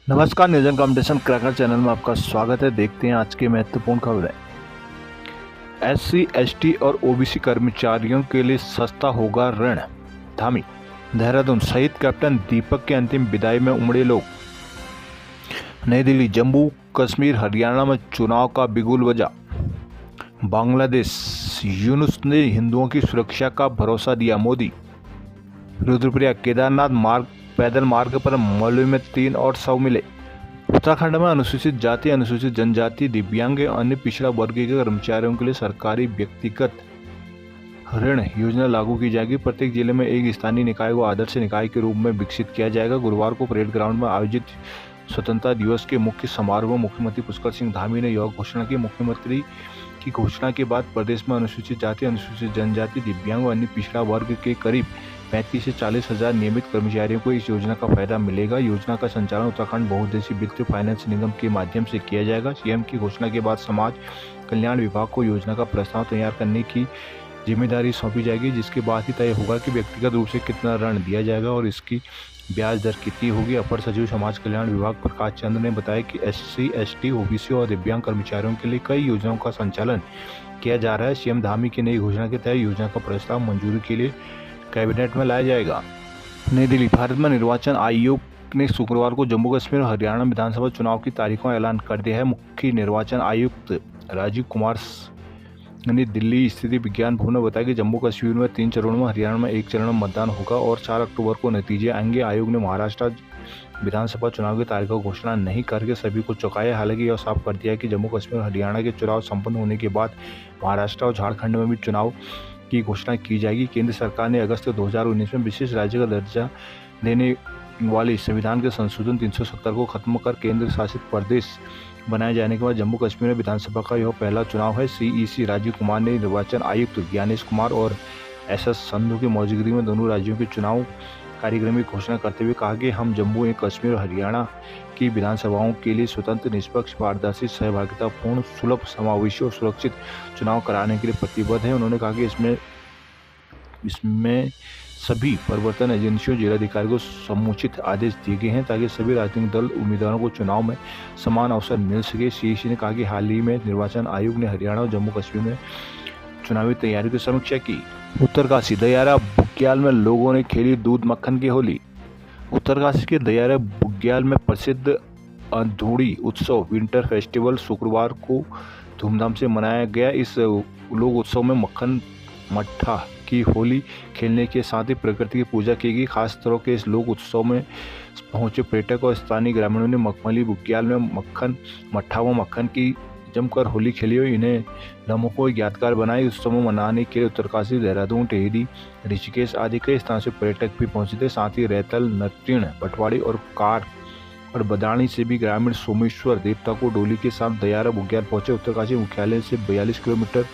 नमस्कार, नियोजन competition cracker channel में आपका स्वागत है। देखते हैं आज की महत्वपूर्ण खबरें। एससी, एसटी और ओबीसी कर्मचारियों के लिए सस्ता होगा ऋण, धामी। देहरादून, शहीद कैप्टन दीपक की अंतिम विदाई में उमड़े लोग। नई दिल्ली, जम्मू कश्मीर हरियाणा में चुनाव का बिगुल बजा। बांग्लादेश, यूनुस ने हिंदुओं की सुरक्षा का भरोसा दिया, मोदी। रुद्रप्रयाग, केदारनाथ मार्ग पैदल मार्ग पर मौलवी में 3 और शव मिले। उत्तराखंड में अनुसूचित जाति, अनुसूचित जनजाति, दिव्यांग और अन्य पिछड़ा वर्ग के कर्मचारियों के लिए सरकारी व्यक्तिगत ऋण योजना लागू की जाएगी। प्रत्येक जिले में एक स्थानीय निकाय को आदर्श निकाय के रूप में विकसित किया जाएगा। गुरुवार को परेड ग्राउंड में आयोजित स्वतंत्रता दिवस के मुख्य समारोह में मुख्यमंत्री पुष्कर सिंह धामी ने यह घोषणा की। मुख्यमंत्री की घोषणा के बाद प्रदेश में अनुसूचित जाति, अनुसूचित जनजाति, दिव्यांग और अन्य पिछड़ा वर्ग के करीब 35 से 40 हजार नियमित कर्मचारियों को इस योजना का फायदा मिलेगा। योजना का संचालन उत्तराखंड बहुउद्देशीय वित्त फाइनेंस निगम के माध्यम से किया जाएगा। सीएम की घोषणा के बाद समाज कल्याण विभाग को योजना का प्रस्ताव तैयार करने की जिम्मेदारी सौंपी जाएगी, जिसके बाद ही तय होगा कि व्यक्तिगत रूप से कितना ऋण दिया जाएगा और इसकी ब्याज दर कितनी होगी। अपर सचिव समाज कल्याण विभाग प्रकाश चंद्र ने बताया कि एससी, एसटी, ओबीसी और दिव्यांग कर्मचारियों के लिए कई योजनाओं का संचालन किया जा रहा है। सीएम धामी की नई घोषणा के तहत योजना का प्रस्ताव मंजूरी के लिए कैबिनेट में लाया जाएगा। नई दिल्ली, भारत में निर्वाचन आयोग ने शुक्रवार को जम्मू कश्मीर और हरियाणा विधानसभा चुनाव की तारीखों का ऐलान कर दिया है। मुख्य निर्वाचन आयुक्त राजीव कुमार ने दिल्ली स्थित विज्ञान भवन में बताया कि जम्मू कश्मीर में 3 चरणों में, हरियाणा में 1 चरण में मतदान होगा और 4 अक्टूबर को नतीजे आएंगे। आयोग ने महाराष्ट्र विधानसभा चुनाव की तारीखों की घोषणा नहीं करके सभी को चौंकाया। हालांकि यह साफ कर दिया है कि जम्मू कश्मीर और हरियाणा के चुनाव संपन्न होने के बाद महाराष्ट्र और झारखंड में भी चुनाव की घोषणा की जाएगी। केंद्र सरकार ने अगस्त 2019 में विशेष राज्य का दर्जा देने वाली संविधान के संशोधन 370 को खत्म कर केंद्र शासित प्रदेश बनाए जाने के बाद जम्मू कश्मीर में विधानसभा का यह पहला चुनाव है। सीईसी राजीव कुमार ने निर्वाचन आयुक्त ज्ञानेश कुमार और एसएस संधू की मौजूदगी में दोनों राज्यों के चुनाव कार्यक्रम की घोषणा करते हुए कहा कि हम जम्मू कश्मीर और हरियाणा की विधानसभाओं के लिए स्वतंत्र, निष्पक्ष, पारदर्शी, सहभागितापूर्ण, सुलभ, समावेशी और सुरक्षित चुनाव कराने के लिए प्रतिबद्ध हैं। उन्होंने कहा कि इसमें सभी प्रवर्तन एजेंसियों, जिलाधिकारी को समुचित आदेश दिए गए हैं ताकि सभी राजनीतिक दल उम्मीदवारों को चुनाव में समान अवसर मिल सके। सीईसी ने कहा कि हाल ही में निर्वाचन आयोग ने हरियाणा और जम्मू कश्मीर में चुनावी तैयारी की समीक्षा की। उत्तरकाशी, दयारा बुग्याल में लोगों ने खेली दूध मक्खन की होली। उत्तरकाशी के दयारा बुग्याल में प्रसिद्ध अंधूड़ी उत्सव विंटर फेस्टिवल शुक्रवार को धूमधाम से मनाया गया। इस लोक उत्सव में मक्खन मट्ठा की होली खेलने के साथ ही प्रकृति की पूजा की गई। खास तरह के इस लोक उत्सव में पहुंचे पर्यटक और स्थानीय ग्रामीणों ने मखमली बुग्याल में मक्खन मट्ठा व मक्खन की जमकर होली खेली और इन्हें लम्हों को यादगार बनाई। उत्सव में मनाने के लिए उत्तरकाशी, देहरादून, टिहरी, ऋषिकेश आदि कई स्थानों से पर्यटक भी पहुंचे थे। साथ ही रैतल, नतीण, भटवाड़ी और कार और बदाणी से भी ग्रामीण सोमेश्वर देवता को डोली के साथ दयारा बुग्याल पहुंचे। उत्तरकाशी मुख्यालय से 42 किलोमीटर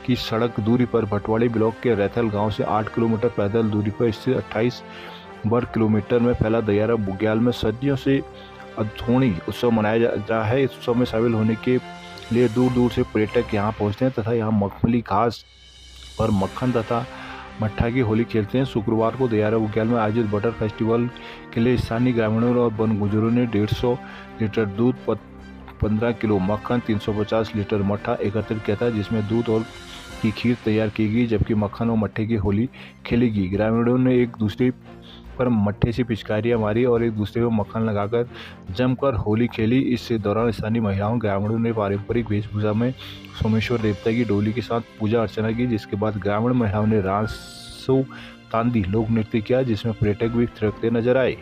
की सड़क दूरी पर भटवाड़ी ब्लॉक के रैथल गांव से 8 किलोमीटर पैदल दूरी पर स्थित 28 वर्ग किलोमीटर में फैला दयारा बुग्याल में सदियों से अंधूड़ी उत्सव मनाया जा रहा है। इस उत्सव में शामिल होने के लिए दूर दूर से पर्यटक यहां पहुंचते हैं तथा यहां मखमली घास और मक्खन तथा मट्ठा की होली खेलते हैं। शुक्रवार को दयारा बुग्याल में आयोजित बटर फेस्टिवल के लिए स्थानीय ग्रामीणों और वन गुजरों ने 150 लीटर दूध, 15 किलो मक्खन, 350 लीटर मट्ठा एकत्रित किया था, जिसमें दूध और की खीर तैयार की गई जबकि मक्खन और मट्ठे की होली खेली गई। ग्रामीणों ने एक दूसरे पर मट्ठे से पिचकारियां मारी और एक दूसरे को मक्खन लगाकर जमकर होली खेली। इस दौरान स्थानीय महिलाओं ग्रामीणों ने पारंपरिक वेशभूषा में सोमेश्वर देवता की डोली के साथ पूजा अर्चना की, जिसके बाद ग्रामीण महिलाओं ने रासो तांदी लोक नृत्य किया, जिसमें पर्यटक भी थिरकते नजर आए।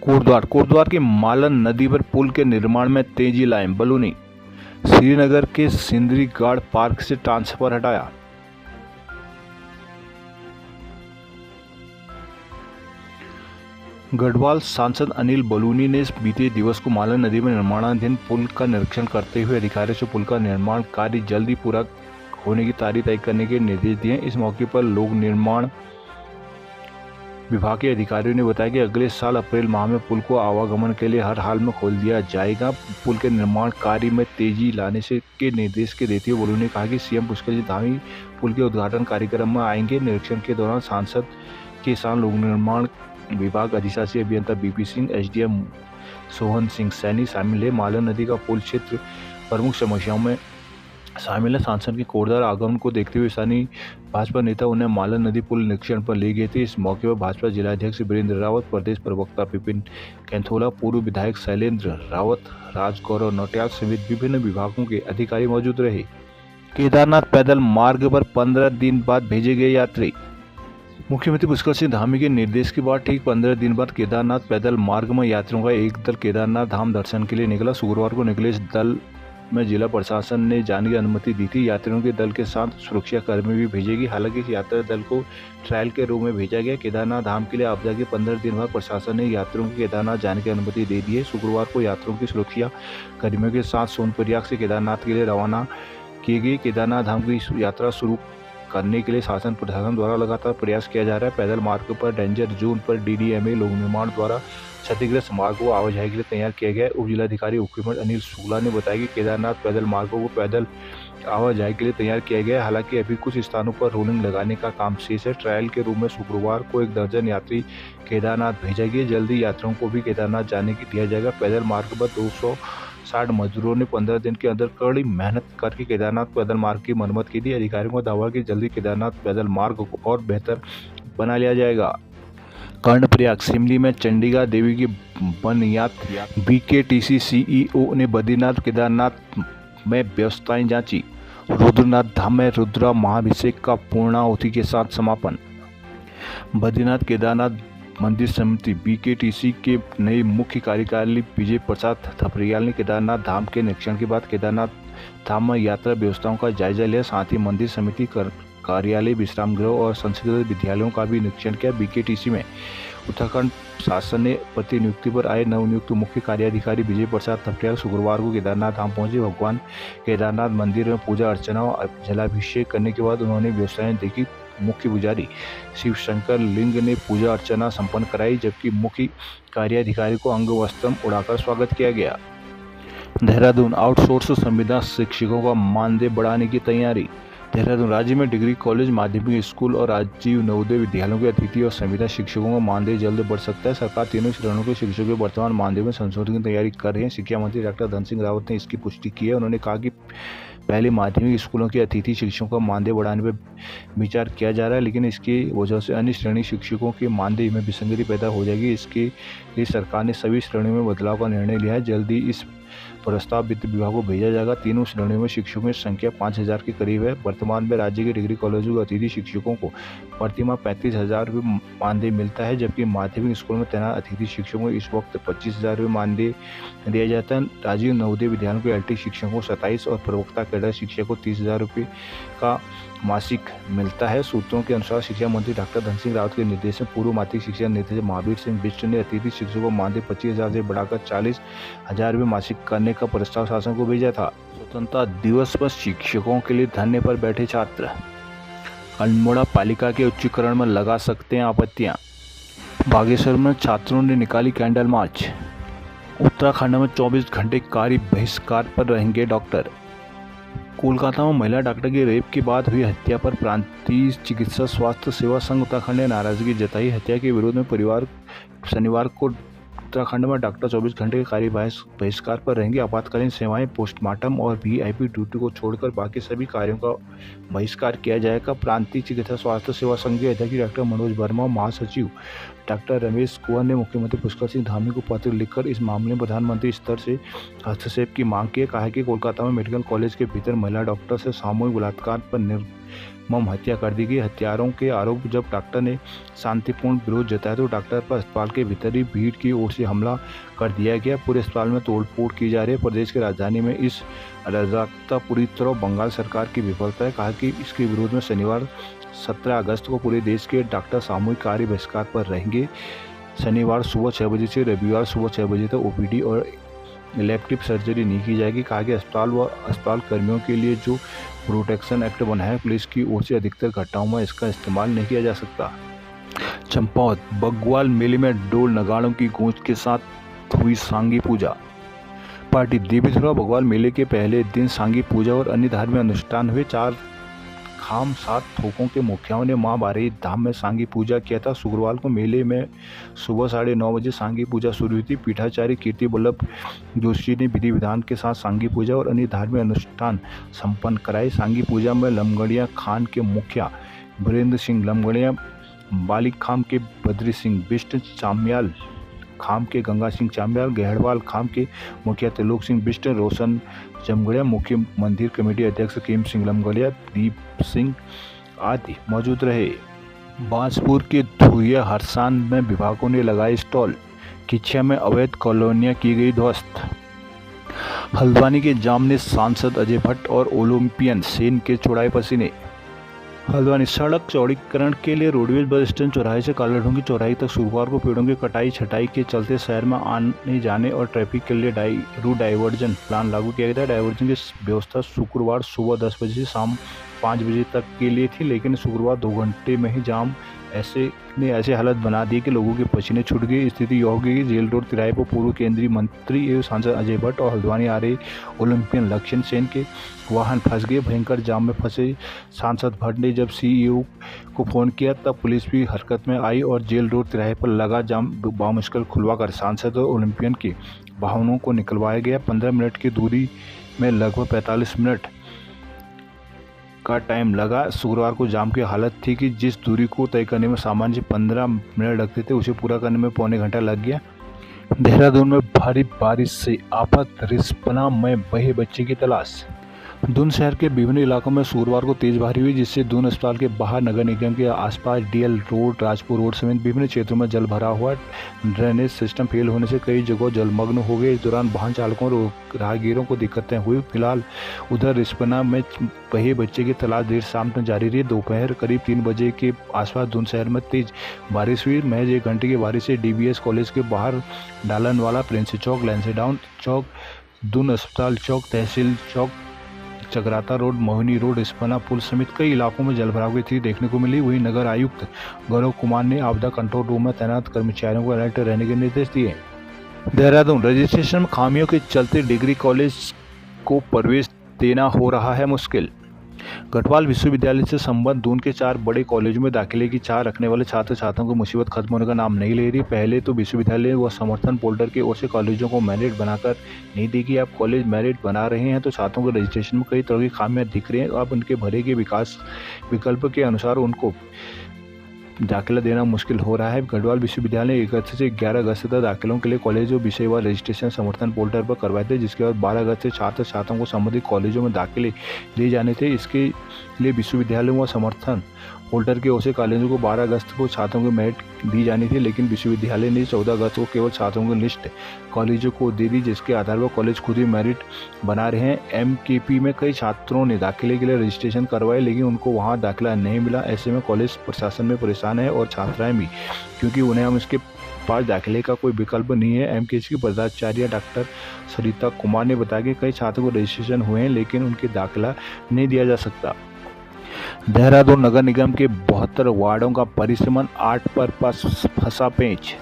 कोटद्वार की मालन नदी पर पुल के निर्माण में तेजी लाएं, बलूनी। श्रीनगर के सिंदरी गार्ड पार्क से ट्रांसफर हटाया। गढ़वाल सांसद अनिल बलूनी ने बीते दिवस को मालन नदी में निर्माणाधीन पुल का निरीक्षण करते हुए अधिकारियों से पुल का निर्माण कार्य जल्दी पूरा होने की तारीख तय करने के निर्देश दिए। इस मौके पर लोक निर्माण विभाग के अधिकारियों ने बताया कि अगले साल अप्रैल माह में पुल को आवागमन के लिए हर हाल में खोल दिया जाएगा। पुल के निर्माण कार्य में तेजी लाने के निर्देश के देते हुए बलूनी ने कहा कि सीएम पुष्कर सिंह धामी पुल के उद्घाटन कार्यक्रम में आएंगे। निरीक्षण के दौरान सांसद के साथ लोक निर्माण विभाग अधिशासी अभियंता बीपी सिंह, एसडीएम सोहन सिंह सैनी शामिल है। मालन नदी का पुल क्षेत्र प्रमुख समस्याओं में शामिल है। सांसद के कोटद्वार आगमन को देखते हुए स्थानीय भाजपा नेता उन्हें मालन नदी पुल निरीक्षण पर ले गए थे। इस मौके पर भाजपा जिलाध्यक्ष वीरेंद्र रावत, प्रदेश प्रवक्ता विपिन कैंथोला, पूर्व विधायक शैलेंद्र रावत, राजगौरव नौटियाल समेत विभिन्न विभागों के अधिकारी मौजूद रहे। केदारनाथ पैदल मार्ग पर 15 दिन बाद भेजे गए यात्री। मुख्यमंत्री पुष्कर सिंह धामी के निर्देश के बाद ठीक 15 दिन बाद केदारनाथ पैदल मार्ग में यात्रियों का एक दल केदारनाथ धाम दर्शन के लिए निकला। शुक्रवार को निकले इस दल में जिला प्रशासन ने जाने की अनुमति दी थी। यात्रियों के दल के साथ सुरक्षा कर्मी भी भेजेगी। हालांकि इस यात्रा दल को ट्रायल के रूप में भेजा गया। केदारनाथ धाम के लिए आपदा के 15 दिन बाद प्रशासन ने यात्रियों को केदारनाथ जाने की अनुमति दे दी है। शुक्रवार को यात्रियों की सुरक्षा कर्मियों के साथ सोनप्रयाग से केदारनाथ के लिए रवाना किए गए। केदारनाथ धाम की यात्रा शुरू करने के लिए शासन प्रशासन द्वारा लगातार प्रयास किया जा रहा है। पैदल मार्ग पर डेंजर जोन पर DDMA लोक निर्माण द्वारा क्षतिग्रस्त मार्ग को आवाजाही के लिए तैयार किया गया है। उप जिलाधिकारी मुख्यमंत्री अनिल शुक्ला ने बताया कि केदारनाथ पैदल मार्गों को पैदल आवाजाही के लिए तैयार किया गया है। हालांकि अभी कुछ स्थानों पर रोलिंग लगाने का काम शेष है। ट्रायल के रूप में शुक्रवार को 1 दर्जन यात्री केदारनाथ भेजा गया। जल्दी यात्रियों को भी केदारनाथ जाने की दिया जाएगा। पैदल मार्ग पर 260 मजदूरों ने 15 दिन के अंदर कड़ी मेहनत करके केदारनाथ पैदल मार्ग की मरम्मत की थी। अधिकारियों का दावा कि जल्दी केदारनाथ पैदल मार्ग को और बेहतर बना लिया जाएगा। कर्णप्रयाग सिमली में चंडिका देवी की वन यात्रा। BKTC CEO ने बद्रीनाथ केदारनाथ में व्यवस्थाएं जांची। रुद्रनाथ धाम में रुद्रा महाभिषेक का पूर्णाहुति के साथ समापन। बद्रीनाथ केदारनाथ मंदिर समिति BKTC के नए मुख्य कार्यकारी विजय प्रसाद थपरियाल ने केदारनाथ धाम के निरीक्षण के बाद केदारनाथ धाम में यात्रा व्यवस्थाओं का जायजा लिया। साथ ही मंदिर समिति कार्यालय, विश्राम गृह और संस्कृत विद्यालयों का भी निरीक्षण किया। BKTC में उत्तराखंड शासन ने प्रतिनियुक्ति पर आए नवनियुक्त मुख्य कार्याधिकारी विजय प्रसाद थपरियाल शुक्रवार को केदारनाथ धाम पहुंचे। भगवान केदारनाथ मंदिर में पूजा अर्चना और जलाभिषेक करने के बाद उन्होंने व्यवस्थाएं देखी। मुख्य पुजारी शिव शंकर लिंग ने पूजा अर्चना संपन्न कराई, जबकि मुख्य कार्याधिकारी को अंग वस्त्र उड़ाकर स्वागत किया गया। देहरादून आउटसोर्स संविदा शिक्षकों का मानदेय बढ़ाने की तैयारी। देहरादून राज्य में डिग्री कॉलेज, माध्यमिक स्कूल और राजीव नवोदय विद्यालयों के अतिथि और संविदा शिक्षकों का मानदेय जल्द बढ़ सकता है। सरकार तीनों श्रेणियों के शिक्षकों के वर्तमान मानदेय में संशोधन की तैयारी कर रही है। शिक्षा मंत्री डॉक्टर धन सिंह रावत ने इसकी पुष्टि की है। उन्होंने कहा कि पहले माध्यमिक स्कूलों के अतिथि शिक्षकों का मानदेय बढ़ाने पर विचार किया जा रहा है, लेकिन इसकी वजह से अन्य श्रेणी शिक्षकों के मानदेय में विसंगति पैदा हो जाएगी। इसके लिए सरकार ने सभी श्रेणियों में बदलाव का निर्णय लिया है। जल्दी इस प्रस्ताव वित्त विभाग को भेजा जाएगा। तीनों श्रेणियों में शिक्षकों की संख्या 5000 के करीब है। वर्तमान में राज्य के डिग्री कॉलेजों के अतिथि शिक्षकों को प्रतिमाह 35,000 रुपये मानदेय मिलता है, जबकि माध्यमिक स्कूल में तैनात अतिथि शिक्षकों को इस वक्त 25,000 रुपये मानदेय दिया जाता है। राजीव नवोदय विद्यालयों के LT शिक्षकों को 27 और प्रवक्ता कैडर शिक्षक को 30,000 रुपये का मासिक मिलता है। सूत्रों के अनुसार शिक्षा मंत्री डॉक्टर धन सिंह रावत के निर्देश में पूर्व माध्यमिक शिक्षा निदेशक महावीर सिंह बिष्ट ने अतिथि शिक्षकों को मानदेय 25,000 से बढ़ाकर 40,000 रुपये मासिक करने का प्रस्ताव शासन को भेजा था। स्वतंत्रता दिवस पर शिक्षकों के लिए धरने पर बैठे छात्र। अल्मोड़ा पालिका के उच्चीकरण में लगा सकते हैं आपत्तियां। बागेश्वर में छात्रों ने निकाली कैंडल मार्च। उत्तराखंड में 24 घंटे कार्य बहिष्कार पर रहेंगे डॉक्टर। कोलकाता में महिला डॉक्टर की रेप के बाद हुई हत्या पर प्रांतीय चिकित्सा स्वास्थ्य सेवा संघ उत्तराखंड ने नाराजगी जताई। हत्या के विरोध में परिवार शनिवार को उत्तराखंड में डॉक्टर 24 घंटे के कार्य बहिष्कार पर रहेंगे। आपातकालीन सेवाएं, पोस्टमार्टम और VIP ड्यूटी को छोड़कर बाकी सभी कार्यों का बहिष्कार किया जाएगा। प्रांतीय चिकित्सा स्वास्थ्य सेवा संघ के अध्यक्ष डॉक्टर मनोज वर्मा, महासचिव डॉक्टर रमेश कुंवर ने मुख्यमंत्री पुष्कर सिंह धामी को पत्र लिखकर इस मामले में प्रधानमंत्री स्तर से हस्तक्षेप की मांग की। कहा कि कोलकाता में मेडिकल कॉलेज के भीतर महिला डॉक्टर से सामूहिक बलात्कार पर निर्मम हत्या कर दी गई। हत्यारों के आरोप जब डॉक्टर ने शांतिपूर्ण विरोध जताया तो डॉक्टर पर अस्पताल के भीतर ही भीड़ की ओर से हमला कर दिया गया। पूरे अस्पताल में तोड़फोड़ की जा रही है। प्रदेश की राजधानी में इस अराजकता पूरी तरह बंगाल सरकार की विफलता है। कहा कि इसके विरोध में शनिवार 17 अगस्त को पूरे देश के डॉक्टर सामूहिक कार्य बहिष्कार पर रहेंगे। शनिवार सुबह 6 बजे से रविवार सुबह 6 बजे तक OPD और इलेक्टिव सर्जरी नहीं की जाएगी। कहा कि अस्पताल व अस्पताल कर्मियों के लिए जो प्रोटेक्शन एक्ट बना है, पुलिस की ओर से अधिकतर घटनाओं में इसका इस्तेमाल नहीं किया जा सकता। चंपावत बग्वाल मेले में ढोल नगाड़ों की गूंज के साथ हुई सांगी पूजा। पार्टी देवीधुरा बग्वाल मेले के पहले दिन सांगी पूजा और अन्य धार्मिक अनुष्ठान हुए। 4 खाम 7 थोकों के मुखियाओं ने मां बारी धाम में सांगी पूजा किया था। शुक्रवार को मेले में सुबह 9:30 बजे सांगी पूजा शुरू हुई थी। पीठाचार्य कीर्ति वल्लभ जोशी ने विधि विधान के साथ सांगी पूजा और अन्य धार्मिक अनुष्ठान संपन्न कराए। सांगी पूजा में लमगड़िया खान के मुखिया वीरेंद्र सिंह लमगड़िया, बालिक खाम के बद्री सिंह बिष्ट, चाम्याल खाम के गंगा सिंह चाम्याल, गहड़वाल खाम के मुखिया त्रिलोक सिंह बिष्ट, रोशन जमगड़िया, मुख्य मंदिर कमेटी अध्यक्ष कीम सिंह लमगड़िया, दीप सिंह आदि मौजूद रहे। बांसपुर के धुरिया हरसान में विभागों ने लगाए स्टॉल, किच्छा में अवैध कॉलोनियां की गई ध्वस्त। हल्द्वानी के जामने सांसद अजय भट्ट और ओलंपियन सेन के चौड़ाए पसीने। हल्द्वानी सड़क चौड़ीकरण के लिए रोडवेज बस स्टैंड चौराहे से कालाढूंगी चौराहे तक शुक्रवार को पेड़ों की कटाई छटाई के चलते शहर में आने जाने और ट्रैफिक के लिए रूट डाइवर्जन प्लान लागू किया गया था। डाइवर्जन की व्यवस्था शुक्रवार सुबह 10 बजे से शाम 5 बजे तक के लिए थी, लेकिन शुक्रवार 2 घंटे में ही जाम ऐसे हालत बना दी कि लोगों के पसीने छूट गए। स्थिति यह हो गई कि जेल रोड तिराहे पर पूर्व केंद्रीय मंत्री एवं सांसद अजय भट्ट और हल्द्वानी आ रहे ओलंपियन लक्ष्मण सेन के वाहन फंस गए। भयंकर जाम में फंसे सांसद भट्ट ने जब सीईओ को फोन किया तब पुलिस भी हरकत में आई और जेल रोड तिराहे पर लगा जाम बामुश्किल खुलवाकर सांसद और ओलंपियन के वाहनों को निकलवाया गया। 15 मिनट की दूरी में लगभग 45 मिनट का टाइम लगा। शुक्रवार को जाम की हालत थी कि जिस दूरी को तय करने में सामान्य से 15 मिनट लगते थे उसे पूरा करने में पौने घंटा लग गया। देहरादून में भारी बारिश से आफत, रिस्पना में बहे बच्चे की तलाश। दून शहर के विभिन्न इलाकों में शुक्रवार को तेज बारिश हुई, जिससे दून अस्पताल के बाहर नगर निगम के आसपास डीएल रोड, राजपुर रोड समेत विभिन्न क्षेत्रों में जल भरा हुआ। ड्रेनेज सिस्टम फेल होने से कई जगहों जलमग्न हो गए। इस दौरान वाहन चालकों और राहगीरों को दिक्कतें हुई। फिलहाल उधर रिस्पना में बहे बच्चे की तलाश देर शाम तक जारी रही। दोपहर करीब 3 बजे के आसपास दून शहर में तेज बारिश हुई। महज 1 घंटे की बारिश से डीबीएस कॉलेज के बाहर डालनवाला, प्रिंसी चौक, लैंसडाउन चौक, दून अस्पताल चौक, तहसील चौक, चकराता रोड, मोहिनी रोड, रिस्पना पुल समेत कई इलाकों में जलभराव की स्थिति देखने को मिली। वहीं नगर आयुक्त गौरव कुमार ने आपदा कंट्रोल रूम में तैनात कर्मचारियों को अलर्ट रहने के निर्देश दिए। देहरादून रजिस्ट्रेशन में खामियों के चलते डिग्री कॉलेज को प्रवेश देना हो रहा है मुश्किल। गढ़वाल विश्वविद्यालय से संबद्ध दून के 4 बड़े कॉलेजों में दाखिले की इच्छा रखने वाले छात्र छात्राओं को मुसीबत खत्म होने का नाम नहीं ले रही। पहले तो विश्वविद्यालय व समर्थन पोर्टल की ओर से कॉलेजों को मेरिट बनाकर नहीं दी गई। अब कॉलेज मेरिट बना रहे हैं तो छात्रों को रजिस्ट्रेशन में कई तरह की खामियां दिख रही हैं। अब उनके भरे के विकास विकल्प के अनुसार उनको दाखिला देना मुश्किल हो रहा है। गढ़वाल विश्वविद्यालय 1 से 11 अगस्त तक दाखिलों के लिए कॉलेजों विषयवार रजिस्ट्रेशन समर्थन पोर्टल पर करवाए थे, जिसके बाद 12 अगस्त से छात्र छात्राओं को संबंधित कॉलेजों में दाखिले दिए जाने थे। इसके लिए विश्वविद्यालयों व समर्थन पोर्टल की ओर से कॉलेजों को 12 अगस्त को छात्रों को मेरिट दी जानी थी, लेकिन विश्वविद्यालय ने 14 अगस्त को केवल छात्रों की लिस्ट कॉलेजों को दे दी, जिसके आधार पर कॉलेज खुद ही मेरिट बना रहे हैं। एमकेपी में कई छात्रों ने दाखिले के लिए रजिस्ट्रेशन करवाए, लेकिन उनको वहां दाखिला नहीं मिला। ऐसे में कॉलेज प्रशासन में परेशान है और छात्राएं भी, क्योंकि उन्हें हम इसके पास दाखिले का कोई विकल्प नहीं है। एमकेसी की प्रधानाचार्य डॉक्टर सरिता कुमार ने बताया कि कई छात्रों को रजिस्ट्रेशन हुए हैं, लेकिन उनके दाखिला नहीं दिया जा सकता। देहरादून नगर निगम के 72 वार्डों का परिसीमन 8 पर फंसा पेंच।